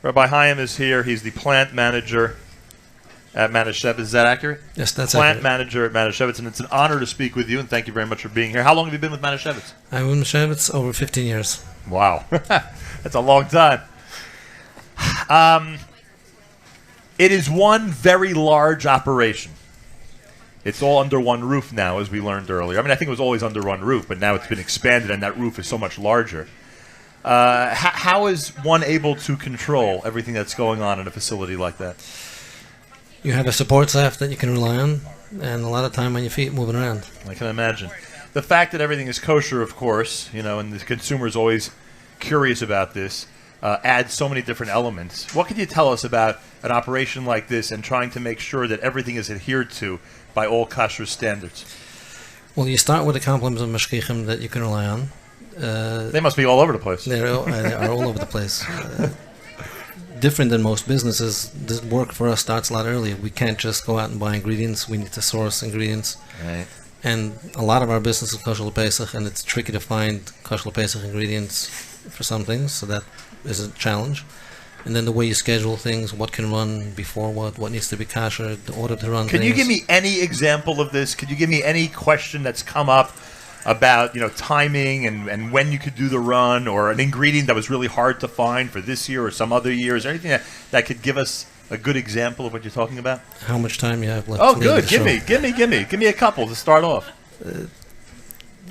Rabbi Hayum is here. He's the plant manager at Manischewitz. Is that accurate? Yes, that's plant accurate. manager at Manischewitz, and it's an honor to speak with you, and thank you very much for being here. How long have you been with Manischewitz? I'm with Manischewitz over 15 years. Wow. That's a long time. It is one very large operation. It's all under one roof now, as we learned earlier. I mean, I think it was always under one roof, but now it's been expanded, and that roof is so much larger. How is one able to control everything that's going on in a facility like that? You have a support staff that you can rely on, and a lot of time on your feet moving around. I can imagine. The fact that everything is kosher, of course, and the consumer is always curious about this, adds so many different elements. What can you tell us about an operation like this and trying to make sure that everything is adhered to by all kosher standards? Well, you start with the complement of mashgichim that you can rely on. They must be all over the place. They are all over the place. Different than most businesses, the work for us starts a lot earlier. We can't just go out and buy ingredients. We need to source ingredients. Right. And a lot of our business is kosher Pesach, and it's tricky to find kosher Pesach ingredients for some things, so that is a challenge. And then the way you schedule things, what can run before what needs to be kosher, the order to run Can things. you give me any example of this? Could you give me any question that's come up about timing and when you could do the run, or an ingredient that was really hard to find for this year or some other year? Is there anything that could give us a good example of what you're talking about? How much time you have left? Oh, good. Give me a couple to start off.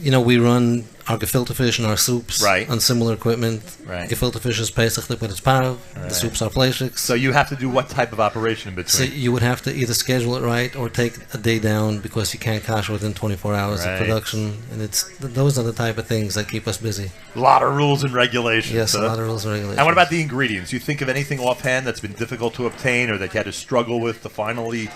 We run our gefilte fish and our soups on similar equipment. Right. Gefilte fish is Pesach with its parav. Right. The soups are fleishiks. So you have to do what type of operation in between? So you would have to either schedule it right or take a day down because you can't kosher within 24 hours of production. And those are the type of things that keep us busy. A lot of rules and regulations. Yes, a lot of rules and regulations. And what about the ingredients? You think of anything offhand that's been difficult to obtain or that you had to struggle with to finally,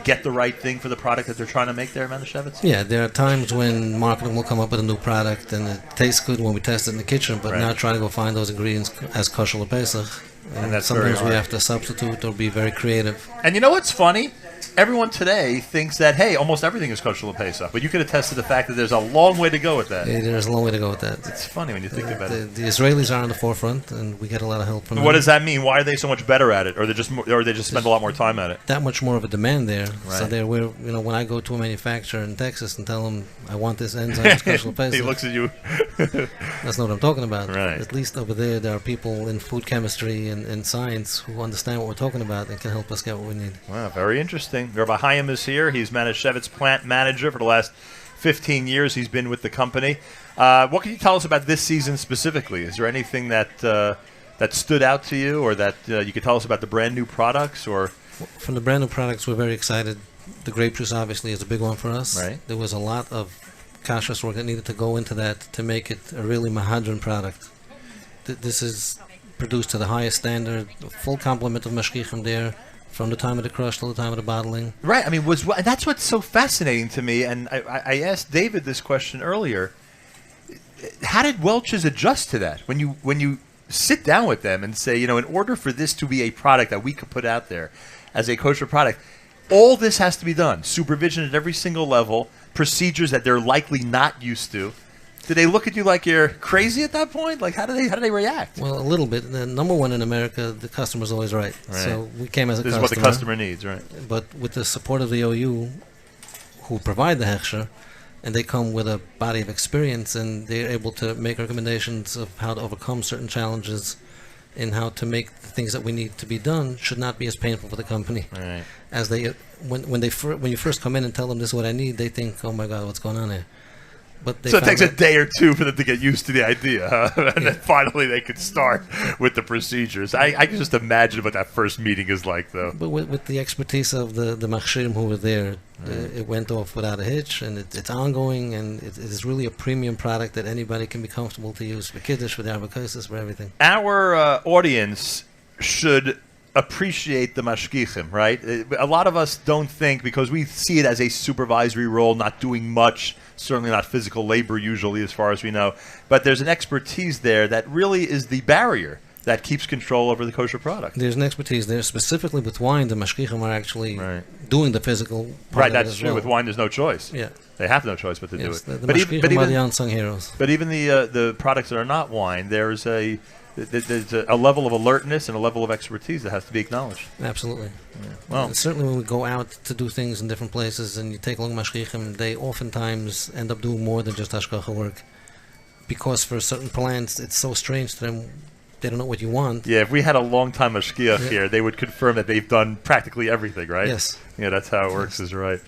get the right thing for the product that they're trying to make there, Manischewitz? Yeah, there are times when marketing will come up with a new product and it tastes good when we test it in the kitchen, but now trying to go find those ingredients as kosher Pesach. And that's sometimes we have to substitute or be very creative. And you know what's funny? Everyone today thinks that, hey, almost everything is kosher Pesach, but you could attest to the fact that there's a long way to go with that. Yeah, there's a long way to go with that. It's funny when you think about it. The Israelis are on the forefront, and we get a lot of help from them. What does that mean? Why are they so much better at it, or they just spend a lot more time at it? That much more of a demand there. Right. So when I go to a manufacturer in Texas and tell them I want this enzyme as kosher Pesach, he looks at you. That's not what I'm talking about. Right. At least over there are people in food chemistry and science who understand what we're talking about and can help us get what we need. Wow, very interesting. Rabbi Hayum is here. He's Manischewitz plant manager for the last 15 years. He's been with the company. What can you tell us about this season specifically? Is there anything that stood out to you, or that you could tell us about the brand new products? Or from the brand new products, we're very excited. The grape juice obviously is a big one for us. Right. There was a lot of kashrus work that needed to go into that to make it a really mahadran product. This is produced to the highest standard, a full complement of mashgichim there, from the time of the crush till the time of the bottling. Right. I mean, that's what's so fascinating to me. And I asked David this question earlier. How did Welch's adjust to that? When you sit down with them and say, in order for this to be a product that we could put out there as a kosher product, all this has to be done. Supervision at every single level, procedures that they're likely not used to. Do they look at you like you're crazy at that point? Like, how do they react? Well, a little bit. The number one in America, the customer's always right. So we came as a customer. This is what the customer needs, right? But with the support of the OU, who provide the hechsher, and they come with a body of experience, and they're able to make recommendations of how to overcome certain challenges and how to make the things that we need to be done should not be as painful for the company. Right. As when you first come in and tell them this is what I need, they think, oh my God, what's going on here? But so it takes a day or two for them to get used to the idea, huh? And then finally they could start with the procedures. I can just imagine what that first meeting is like, though. But with the expertise of the machshirim who were there, it went off without a hitch, and it's ongoing, and it is really a premium product that anybody can be comfortable to use for kiddush, for the avocados, for everything. Our audience should appreciate the mashgichim, right? A lot of us don't think, because we see it as a supervisory role, not doing much, certainly not physical labor usually as far as we know, but there's an expertise there that really is the barrier that keeps control over the kosher product. There's an expertise there. Specifically with wine, the mashgichim are actually doing the physical part. Right, that's true. With wine, there's no choice. Yeah. They have no choice but to do it. The mashgichim are the unsung heroes. But even the products that are not wine, there's a there's a level of alertness and a level of expertise that has to be acknowledged. Absolutely. Yeah. Well, certainly when we go out to do things in different places and you take along mashgichim, they oftentimes end up doing more than just hashgacha work. Because for certain plants, it's so strange to them, they don't know what you want. yeah, if we had a long-time mashgiach here, they would confirm that they've done practically everything, right? Yes. Yeah, that's how it works, is right.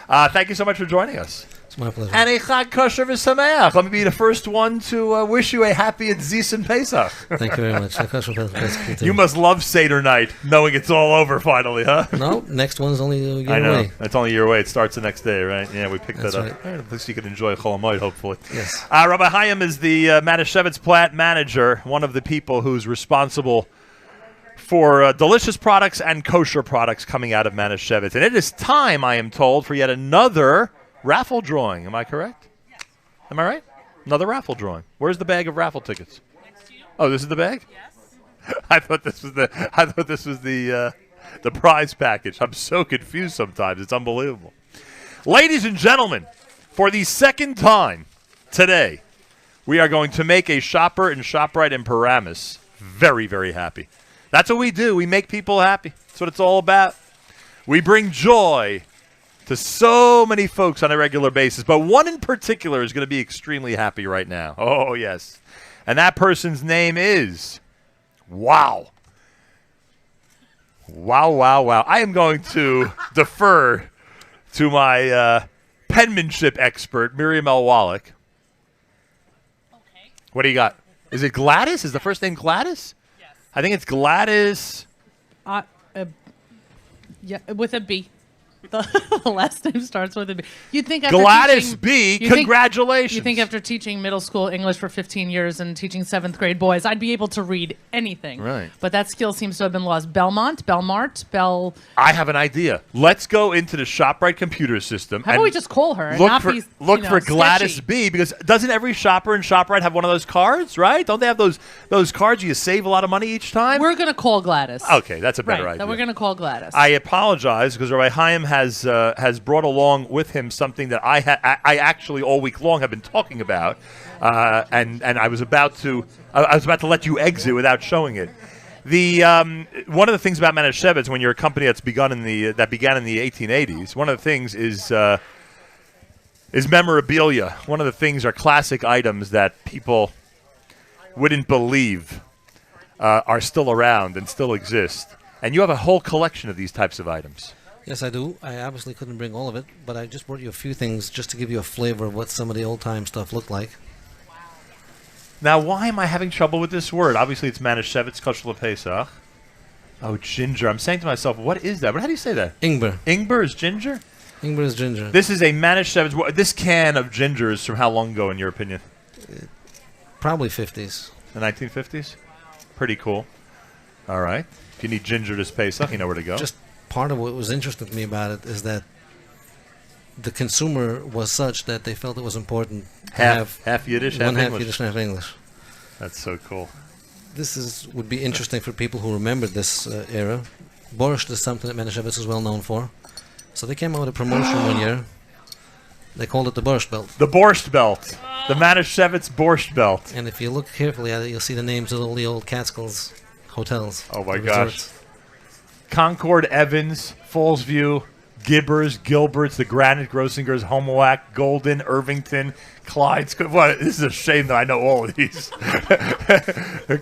Thank you so much for joining us. It's my pleasure. And a Chag Kosher V'Sameach. Let me be the first one to wish you a happy and Zis Pesach. Thank you very much. You must love Seder night, knowing it's all over finally, huh? No, next one's only a year I know. away. It's only a year away. It starts the next day, right? Yeah, we picked That's that up. right. At least you can enjoy Chol Hamoed, hopefully. Yes. Rabbi Hayum is the Manischewitz plant manager, one of the people who's responsible for delicious products and kosher products coming out of Manischewitz. And it is time, I am told, for yet another raffle drawing. Am I correct? Am I right? Another raffle drawing. Where's the bag of raffle tickets? Next to you. Oh, this is the bag? Yes. I thought this was the prize package. I'm so confused sometimes. It's unbelievable. Ladies and gentlemen, for the second time today, we are going to make a shopper in ShopRite in Paramus very, very happy. That's what we do. We make people happy. That's what it's all about. We bring joy to so many folks on a regular basis, but one in particular is going to be extremely happy right now. Oh, yes. And that person's name is... Wow. Wow. I am going to defer to my penmanship expert, Miriam L. Wallach. Okay. What do you got? Is it Gladys? Is the first name Gladys? Yes. I think it's Gladys. Yeah, with a B. The last name starts with a B. You'd think after Gladys teaching, B. you think- Congratulations. You think after teaching middle school English for 15 years and teaching 7th grade boys, I'd be able to read anything. Right. But that skill seems to have been lost. Belmont, Bell. I have an idea. Let's go into the ShopRite computer system. How and about we just call her? And look not for be, Gladys sketchy. B, because doesn't every shopper in ShopRite have one of those cards, right? Don't they have those cards you save a lot of money each time? We're going to call Gladys. Okay, that's a better right, idea. that we're going to call Gladys. I apologize because Rabbi Hayum has brought along with him something that I actually all week long have been talking about, and I was about to let you exit without showing it. The one of the things about Manischewitz, when you're a company that began in the 1880s, one of the things is memorabilia. One of the things are classic items that people wouldn't believe are still around and still exist. And you have a whole collection of these types of items. Yes, I do. I obviously couldn't bring all of it, but I just brought you a few things just to give you a flavor of what some of the old-time stuff looked like. Now, why am I having trouble with this word? Obviously, it's Manischewitz kosher Pesach. Oh, ginger. I'm saying to myself, what is that? How do you say that? Ingber. Ingber is ginger? Ingber is ginger. This is a Manischewitz. This can of ginger is from how long ago, in your opinion? Probably 50s. The 1950s? Pretty cool. All right. If you need ginger this Pesach, you know where to go. Just part of what was interesting to me about it is that the consumer was such that they felt it was important to have half Yiddish, one half half English. Yiddish and half English. That's so cool. This would be interesting for people who remember this era. Borscht is something that Manischewitz is well known for. So they came out with a promotion one year. They called it the Borscht Belt. The Borscht Belt. The Manischewitz Borscht Belt. And if you look carefully at it, you'll see the names of all the old Catskills hotels. Oh, my the gosh. resorts. Concord, Evans, Fallsview, Gibbers, Gilberts, the Granite, Grossingers, Homoac, Golden, Irvington, Clyde's. Well, this is a shame that I know all of these.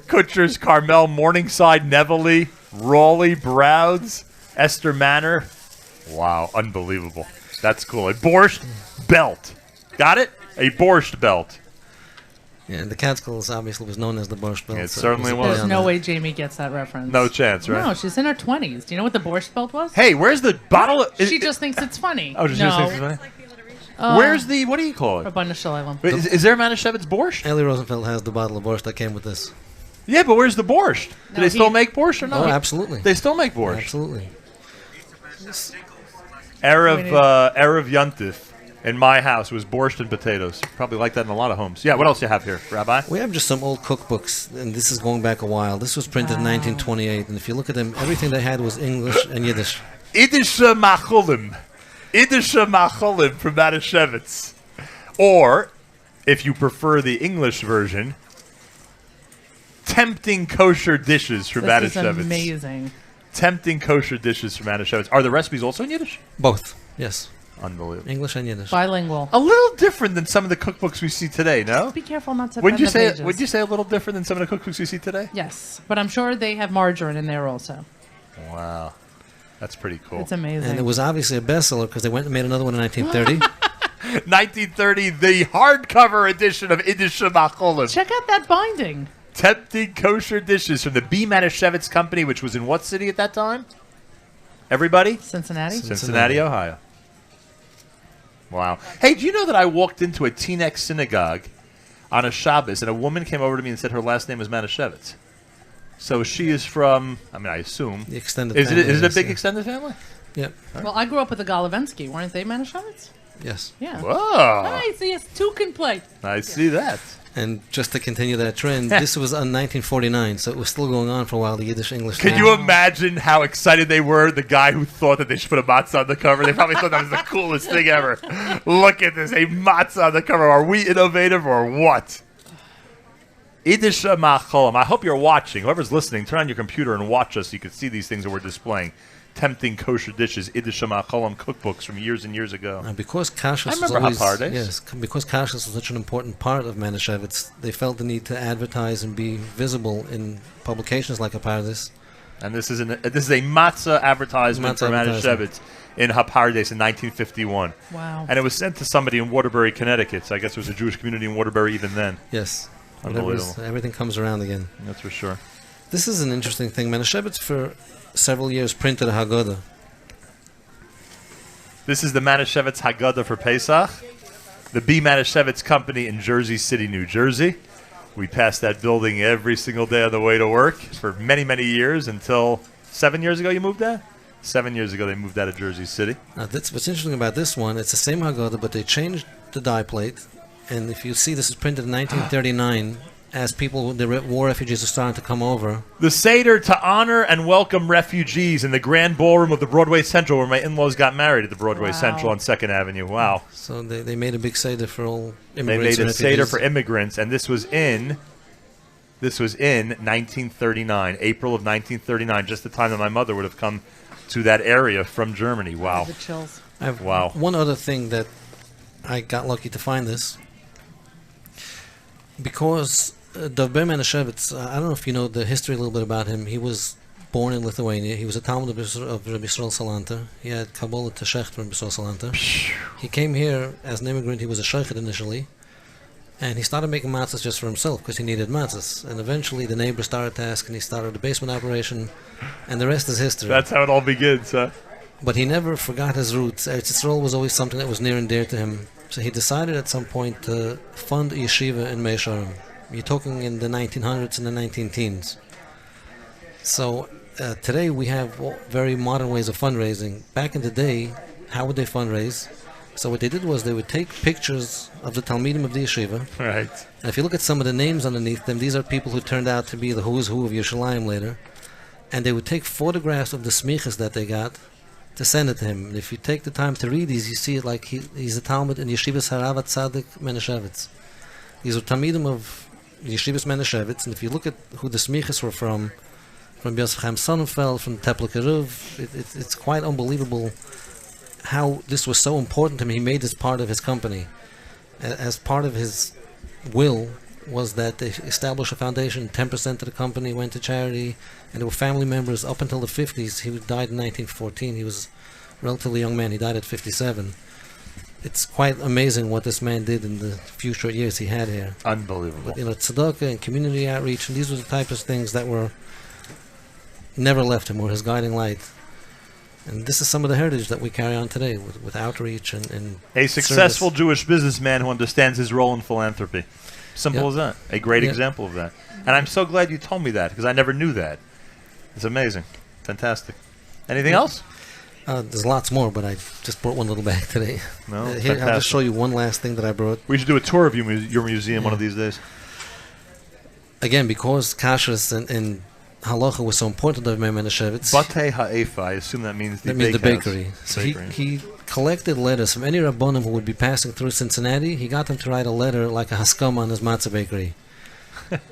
Kutcher's, Carmel, Morningside, Nevele, Raleigh, Browns, Esther Manor. Wow, unbelievable. That's cool. A Borscht Belt. Got it? A Borscht Belt. Yeah, and the Catskills obviously was known as the Borscht Belt. It certainly a was. play There's on no that. way Jamie gets that reference. No chance, right? No, she's in her 20s. Do you know what the Borscht Belt was? Hey, where's the bottle? She just thinks it's funny. Oh, just no. thinks it's funny? Where's the, what do you call it? Rabbi Shalom. Wait, is there a Manischewitz Borscht? Ellie Rosenfeld has the bottle of Borscht that came with this. Yeah, but where's the Borscht? Do No, they still he- make Borscht or not? Oh, absolutely. They still make Borscht. Absolutely. Erev Yontif in my house was borscht and potatoes. Probably like that in a lot of homes. Yeah, what else you have here, Rabbi? We have just some old cookbooks, and this is going back a while. This was printed in 1928, and if you look at them, everything they had was English and Yiddish. Idische Machulim. Idische Machulim from Manischewitz. Or, if you prefer the English version, Tempting kosher dishes from This is Manischewitz. amazing. Tempting kosher dishes from Manischewitz. Are the recipes also in Yiddish? Both, yes. Unbelievable. English and Yiddish. Bilingual. A little different than some of the cookbooks we see today, no? Be careful not to Would bend you the say? pages. Would you say a little different than some of the cookbooks we see today? Yes, but I'm sure they have margarine in there also. Wow, that's pretty cool. It's amazing. And it was obviously a bestseller because they went and made another one in 1930. 1930, the hardcover edition of Yiddish Macholim. Check out that binding. Tempting kosher dishes from the B. Manischewitz Company, which was in what city at that time? Everybody? Cincinnati. Cincinnati, Ohio. Wow. Hey, do you know that I walked into a Teaneck synagogue on a Shabbos, and a woman came over to me and said her last name was Manischewitz. So she is from, I mean, I assume. The extended Is family. it a big yeah. extended family? Yep. Well, I grew up with the Golovensky. Weren't they Manischewitz? Yes. Yeah. Whoa. Nice. Yes, two can play. I see that. And just to continue that trend, this was in 1949, so it was still going on for a while, the Yiddish-English. Can you imagine how excited they were? The guy who thought that they should put a matzah on the cover. They probably thought that was the coolest thing ever. Look at this, a matzah on the cover. Are we innovative or what? Yiddish Macholim. I hope you're watching. Whoever's listening, turn on your computer and watch us so you can see these things that we're displaying. Tempting kosher dishes, Yiddish Macholim cookbooks from years and years ago. And because kashrus I was remember always, Happardes. yes, because kashrus was such an important part of Manischewitz, they felt the need to advertise and be visible in publications like Happardes. And this is a matzah advertisement for Manischewitz in Happardes in 1951. Wow. And it was sent to somebody in Waterbury, Connecticut. So I guess there was a Jewish community in Waterbury even then. Yes. Unbelievable. Everything comes around again. That's for sure. This is an interesting thing. Manischewitz for several years printed a Haggadah. This is the Manischewitz Haggadah for Pesach. The B. Manischewitz Company in Jersey City, New Jersey. We passed that building every single day on the way to work for many, many years until 7 years ago you moved there? 7 years ago they moved out of Jersey City. Now, what's interesting about this one, it's the same Haggadah, but they changed the die plate. And if you see, this is printed in 1939 as the war refugees are starting to come over. The Seder to honor and welcome refugees in the grand ballroom of the Broadway Central, where my in-laws got married at the Broadway Central on 2nd Avenue. Wow. So they made a big Seder for all They immigrants. made a and Seder refugees. for immigrants, and this was in 1939, April of 1939, just the time that my mother would have come to that area from Germany. Wow. The chills. I have Wow. one other thing that I got lucky to find this. Because Dov Ber Manischewitz, I don't know if you know the history a little bit about him. He was born in Lithuania. He was a Talmud of Rabbi Yisrael Salanter. He had Kabbalah to Shecht from Rabbi Yisrael Salanter. He came here as an immigrant. He was a sheikh initially. And he started making matzahs just for himself because he needed matzahs. And eventually the neighbors started to ask, and he started a basement operation. And the rest is history. That's how it all begins, huh? But he never forgot his roots. Eretz Yisrael was always something that was near and dear to him. So he decided at some point to fund a yeshiva in Mei Shearim. You're talking in the 1900s and the 19-teens. So today we have very modern ways of fundraising. Back in the day, how would they fundraise? So what they did was they would take pictures of the Talmidim of the yeshiva. Right. And if you look at some of the names underneath them, these are people who turned out to be the who's who of Yerushalayim later. And they would take photographs of the smichas that they got to send it to him. And if you take the time to read these, you see it like he's a Talmud in Yeshivas Haravat Tzadik Manischewitz. These are Talmidim of Yeshivas Manischewitz, and if you look at who the smichas were from Yosef Chaim Sonnenfeld, from Tepler Keruv, it's quite unbelievable how this was so important to him. He made this part of his company. As part of his will was that they establish a foundation, 10% of the company went to charity, and there were family members up until the 50s. He died in 1914. He was a relatively young man. He died at 57. It's quite amazing what this man did in the few short years he had here. Unbelievable. But, tzedakah and community outreach, and these were the type of things that were never left him, were his guiding light. And this is some of the heritage that we carry on today with outreach and A successful service. Jewish businessman who understands his role in philanthropy. Simple Yep. as that. A great Yep. example of that. And I'm so glad you told me that because I never knew that. It's amazing. Fantastic. Anything else? There's lots more, but I just brought one little bag today. No, Here, I'll fantastic. just show you one last thing that I brought. We should do a tour of your museum one of these days. Again, because kashrus and halacha was so important to Rabbi Manischewitz. Batei Ha'efa, I assume that means the That means the bakehouse. bakery. So Bakery. he collected letters from any Rabbanim who would be passing through Cincinnati. He got them to write a letter like a haskam on his matzah bakery.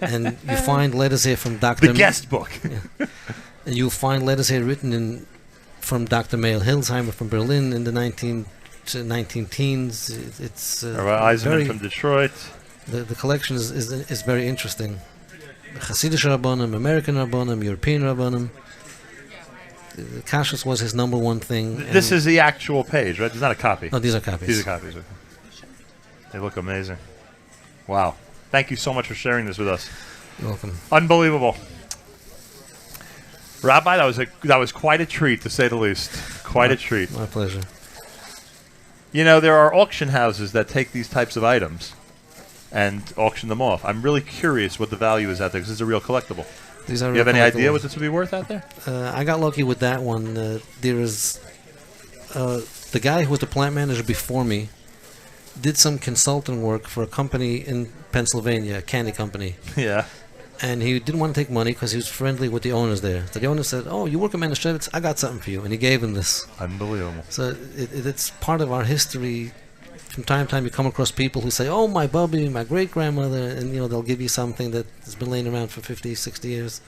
And you find letters here from Dr. The guest book. And you'll find letters here written from Dr. Mael Hilsheimer from Berlin in the 19 teens. It's Rabbi Eisenman from Detroit. The collection is very interesting. Hasidic Rabbanim, American Rabbanim, European Rabbanim. Kashrus was his number one thing. This is the actual page, right? It's not a copy. No, these are copies. These are copies. Okay. They look amazing. Wow. Thank you so much for sharing this with us. You're welcome. Unbelievable. Rabbi, that was quite a treat, to say the least. Quite a treat. My pleasure. You know, there are auction houses that take these types of items and auction them off. I'm really curious what the value is out there, because it's a real collectible. These are Do you have any idea what this would be worth out there? I got lucky with that one. There is the guy who was the plant manager before me did some consulting work for a company in Pennsylvania, a candy company. Yeah. And he didn't want to take money because he was friendly with the owners there. So the owner said, "Oh, you work at Manischewitz? I got something for you." And he gave him this. Unbelievable. So it's part of our history. From time to time, you come across people who say, "Oh, my bubby, my great-grandmother," and they'll give you something that has been laying around for 50, 60 years.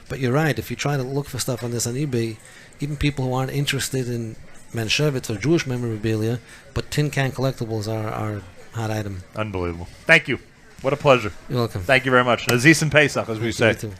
But you're right. If you try to look for stuff on this on eBay, even people who aren't interested in Manischewitz or Jewish memorabilia, but tin can collectibles are a hot item. Unbelievable. Thank you. What a pleasure. You're welcome. Thank you very much. Aziz and Pesach, as we say. You too.